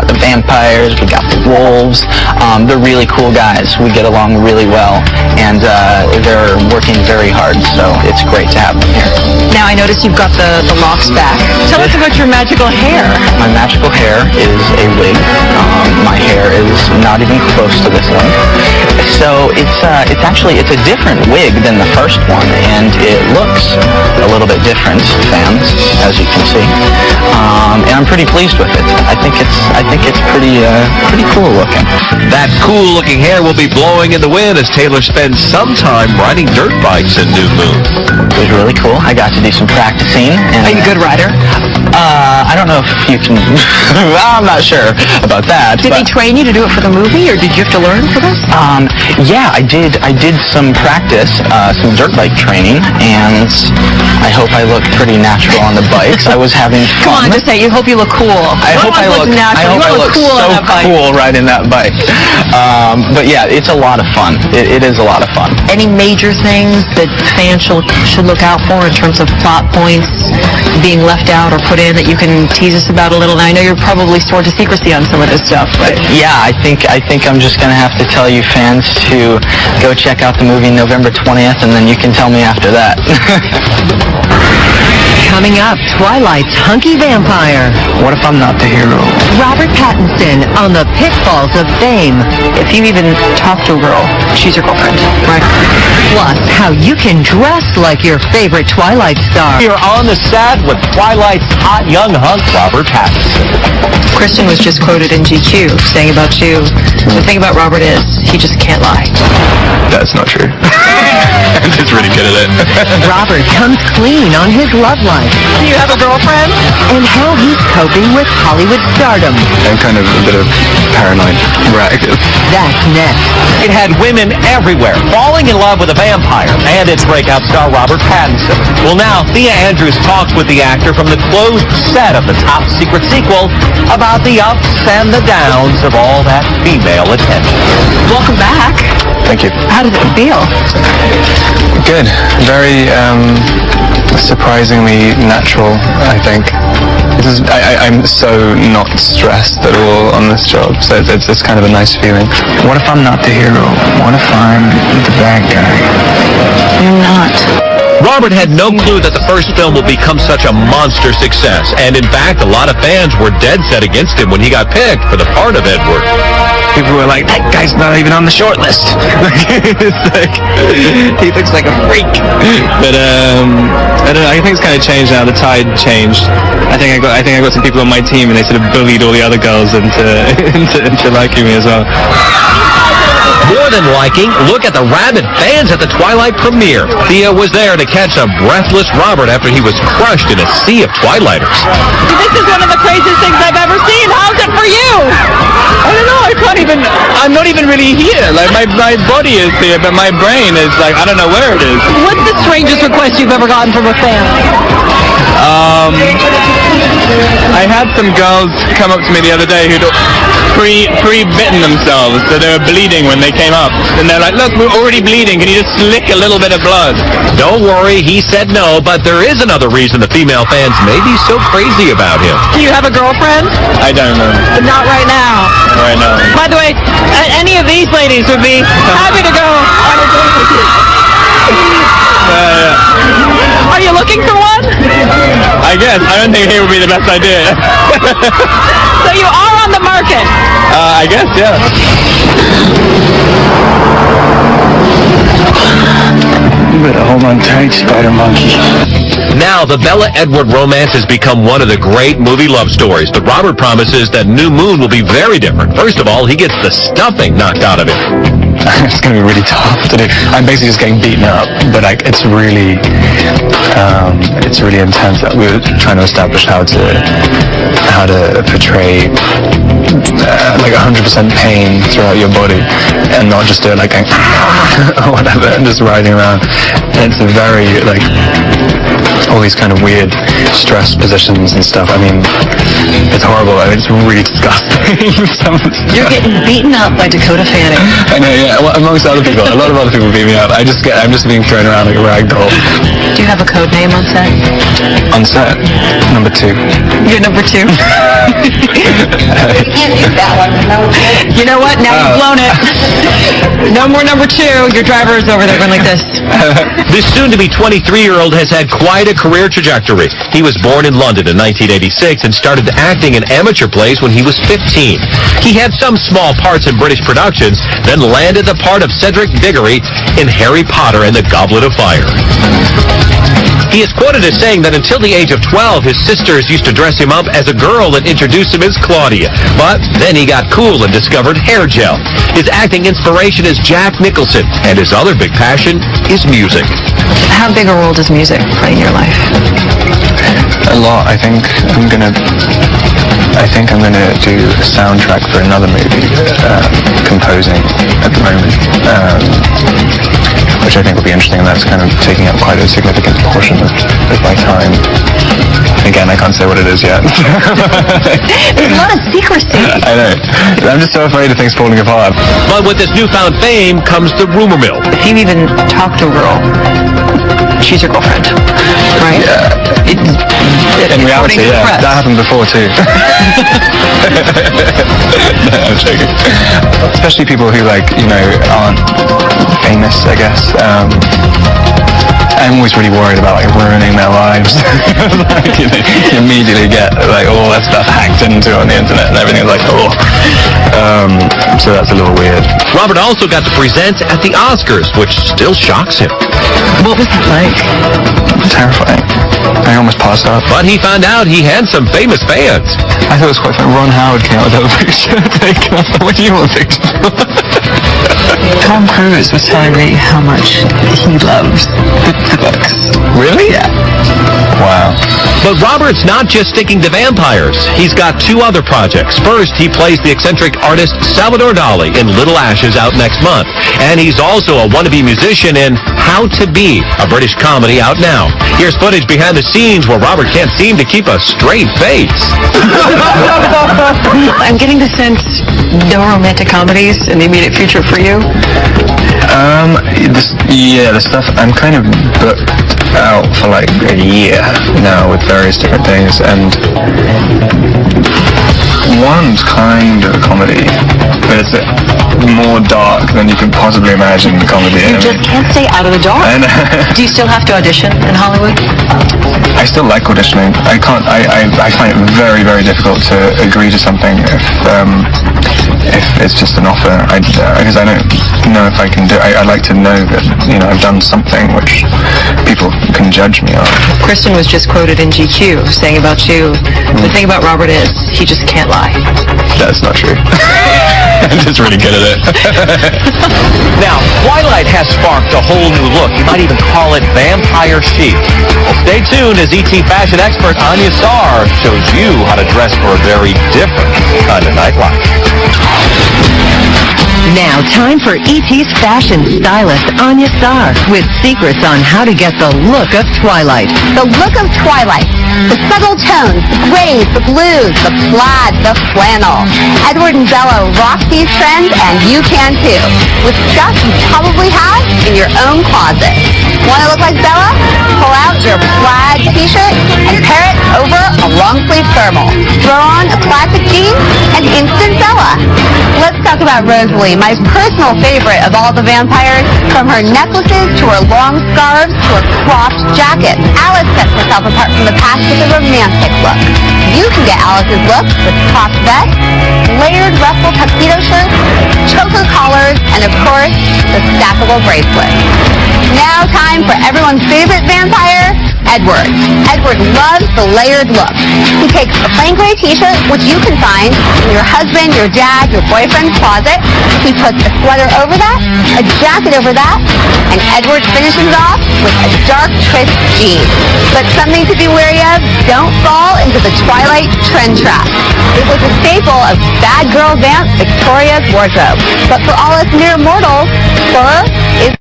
The vampires, we got the wolves. They're really cool guys. We get along really well, and they're working very hard, so it's great to have them here. Now I notice you've got the locks back. Tell us about your magical hair. My magical hair is a wig. My hair is not even close to this length. So it's a different wig than the first one, and it looks a little bit different, fans, as you can see. And I'm pretty pleased with it. I think it's pretty cool looking. That cool-looking hair will be blowing in the wind as Taylor spends some time riding dirt bikes in New Moon. It was really cool. I got to do some practicing. And, Are you a good rider? I don't know if you can... I'm not sure about that. Did they train you to do it for the movie, or did you have to learn for this? Yeah, I did some practice, some dirt bike training, and I hope I look pretty natural on the bikes. I was having fun. Come on, just say you hope you look cool. I hope I look cool so cool riding that bike. But yeah, it's a lot of fun. It is a lot of fun. Any major things that fans should look out for in terms of plot points being left out or put in that you can tease us about a little? Now, I know you're probably sworn to secrecy on some of this stuff, but yeah, I think I'm just gonna have to tell you fans to go check out the movie November 20th, and then you can tell me after that. Coming up, Twilight's hunky vampire. What if I'm not the hero? Robert Pattinson on the pitfalls of fame. if you even talk to a girl, she's your girlfriend, right? Plus, how you can dress like your favorite Twilight star. You're on the set with Twilight's hot young hunk, Robert Pattinson. Kristen was just quoted in GQ saying about you, the thing about Robert is, he just can't lie. That's not true. I'm just really good at it. Robert comes clean on his love life. Do you have a girlfriend? And how he's coping with Hollywood stardom. I'm kind of a bit of paranoid wreck. That's next. It had women everywhere falling in love with a vampire and its breakout star Robert Pattinson. Well, now Thea Andrews talks with the actor from the closed set of the top secret sequel about the ups and the downs of all that female attention. Welcome back. Thank you. How did it feel? Good. Very surprisingly natural, I think. I'm so not stressed at all on this job, so it's kind of a nice feeling. What if I'm not the hero? What if I'm the bad guy? You're not. Robert had no clue that the first film will become such a monster success, and in fact, a lot of fans were dead set against him when he got picked for the part of Edward. People were like, that guy's not even on the short list. It's like, he looks like a freak. But I don't know, I think it's kind of changed now. The tide changed. I think I got some people on my team, and they sort of bullied all the other girls into liking me as well. More than liking, look at the rabid fans at the Twilight premiere. Thea was there to catch a breathless Robert after he was crushed in a sea of Twilighters. This is one of the craziest things I've ever seen. How's it for you? I don't know, I'm not even really here. Like, my body is here, but my brain is like, I don't know where it is. What's the strangest request you've ever gotten from a fan? I had some girls come up to me the other day who'd pre-bitten themselves, so they were bleeding when they came up. And they're like, look, we're already bleeding, can you just lick a little bit of blood? Don't worry, he said no, but there is another reason the female fans may be so crazy about him. Do you have a girlfriend? I don't know. But not right now. Right now. By the way, any of these ladies would be happy to go on a date with you. Yeah. Are you looking for one? I guess. I don't think it would be the best idea. So you are on the market? I guess, yeah. You better hold on tight, Spider Monkey. Now, the Bella-Edward romance has become one of the great movie love stories, but Robert promises that New Moon will be very different. First of all, he gets the stuffing knocked out of him. It's going to be really tough to do. I'm basically just getting beaten up, but it's really intense. We're trying to establish how to portray like 100% pain throughout your body, and not just do it like or whatever, and just riding around. And it's a very all these kind of weird stress positions and stuff. I mean, it's horrible. I mean, it's really disgusting. You're getting beaten up by Dakota Fanning. I know, yeah. Well, amongst other people, a lot of other people beat me up. I'm just being thrown around like a rag doll. Do you have a code name on set? On set, number 2. You're number 2. You know what? Now you've blown it. No more number 2. Your driver is over there going like this. This soon-to-be 23-year-old has had quite a career trajectory. He was born in London in 1986 and started acting in amateur plays when he was 15. He had some small parts in British productions, then landed the part of Cedric Diggory in Harry Potter and the Goblet of Fire. He is quoted as saying that until the age of 12, his sisters used to dress him up as a girl and introduce him as Claudia. But then he got cool and discovered hair gel. His acting inspiration is Jack Nicholson, and his other big passion is music. How big a role does music play in your life? A lot. I think I'm gonna do a soundtrack for another movie, composing at the moment, which I think will be interesting, and that's kind of taking up quite a significant portion of my time. Again, I can't say what it is yet. There's a lot of secrecy. I know. I'm just so afraid of things falling apart. But with this newfound fame comes the rumor mill. If you even talk to a girl, she's your girlfriend, right? Yeah. In reality, yeah. That happened before, too. No, I'm joking. Especially people who, aren't famous, I guess. I'm always really worried about ruining their lives. You immediately get all that stuff hacked into on the internet and everything is so that's a little weird. Robert also got to present at the Oscars, which still shocks him. What was that like? Terrifying. I almost passed out. But he found out he had some famous fans. I thought it was quite funny. Ron Howard came out with a picture taken. I thought, what do you want a picture? Tom Cruise was telling me how much he loves the books. Really? Yeah. Wow. But Robert's not just sticking to vampires. He's got 2 other projects. First, he plays the eccentric artist Salvador Dali in Little Ashes out next month. And he's also a wannabe musician in How to Be, a British comedy out now. Here's footage behind the scenes where Robert can't seem to keep a straight face. I'm getting the sense no romantic comedies in the immediate future for you. The stuff, I'm kind of booked out for a year now with various different things, and one's kind of a comedy, but it's more dark than you can possibly imagine the comedy. You just can't stay out of the dark. I know. Do you still have to audition in Hollywood? I still like auditioning. I can't. I find it very, very difficult to agree to something if it's just an offer. Because I don't know if I can do. I'd like to know that I've done something which people can judge me on. Kristen was just quoted in GQ saying about you, the thing about Robert is he just can't lie. That's not true. I'm just really good at it. Now, Twilight has sparked a whole new look. You might even call it vampire chic. Well, stay tuned as ET fashion expert Anya Sarr shows you how to dress for a very different kind of nightlife. Now, time for E.T.'s fashion stylist, Anya Sarr, with secrets on how to get the look of Twilight. The look of Twilight. The subtle tones, the grays, the blues, the plaid, the flannel. Edward and Bella rock these trends, and you can too, with stuff you probably have in your own closet. Want to look like Bella? Pull out your plaid t-shirt and pair it over a long-sleeve thermal. Throw on a classic jean and instant Bella. Let's talk about Rosalie, my personal favorite of all the vampires. From her necklaces to her long scarves to her cropped jacket, Alice sets herself apart from the pack with a romantic look. You can get Alice's look with cropped vests, layered ruffle tuxedo shirts, choker collars, and of course, the stackable bracelet. Now time for everyone's favorite vampire, Edward. Edward loves the layered look. He takes a plain gray t-shirt, which you can find in your husband, your dad, your boyfriend's closet. He puts a sweater over that, a jacket over that, and Edward finishes it off with a dark, crisp jean. But something to be wary of, don't fall into the Twilight trend trap. It was a staple of bad girl vamp Victoria's wardrobe. But for all us mere mortals, fur is